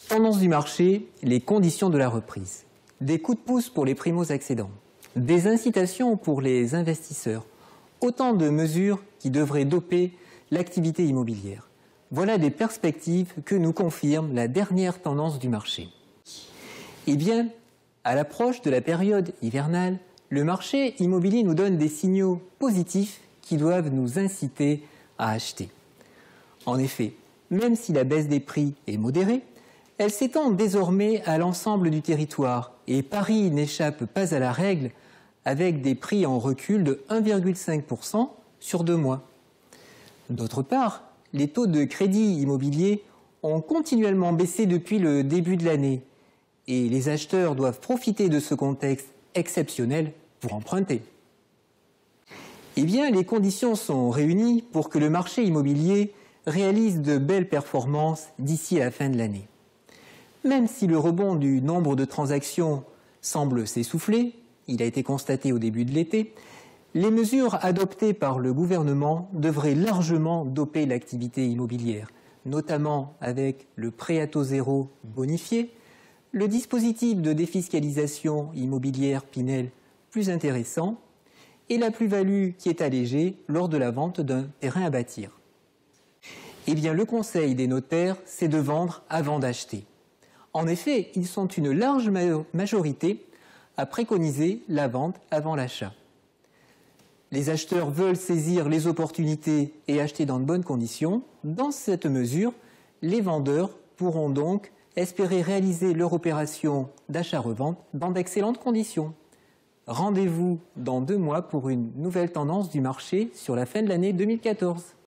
Tendance du marché, les conditions de la reprise. Des coups de pouce pour les primo-accédants, des incitations pour les investisseurs, autant de mesures qui devraient doper l'activité immobilière. Voilà des perspectives que nous confirme la dernière tendance du marché. Eh bien, à l'approche de la période hivernale, le marché immobilier nous donne des signaux positifs qui doivent nous inciter à acheter. En effet, même si la baisse des prix est modérée, elle s'étend désormais à l'ensemble du territoire et Paris n'échappe pas à la règle avec des prix en recul de 1,5% sur 2 mois. D'autre part, les taux de crédit immobilier ont continuellement baissé depuis le début de l'année et les acheteurs doivent profiter de ce contexte exceptionnel pour emprunter. Eh bien, les conditions sont réunies pour que le marché immobilier réalise de belles performances d'ici à la fin de l'année. Même si le rebond du nombre de transactions semble s'essouffler, il a été constaté au début de l'été, les mesures adoptées par le gouvernement devraient largement doper l'activité immobilière, notamment avec le prêt à taux zéro bonifié, le dispositif de défiscalisation immobilière Pinel plus intéressant et la plus-value qui est allégée lors de la vente d'un terrain à bâtir. Eh bien, le conseil des notaires, c'est de vendre avant d'acheter. En effet, ils sont une large majorité à préconiser la vente avant l'achat. Les acheteurs veulent saisir les opportunités et acheter dans de bonnes conditions. Dans cette mesure, les vendeurs pourront donc espérer réaliser leur opération d'achat-revente dans d'excellentes conditions. Rendez-vous dans 2 mois pour une nouvelle tendance du marché sur la fin de l'année 2014.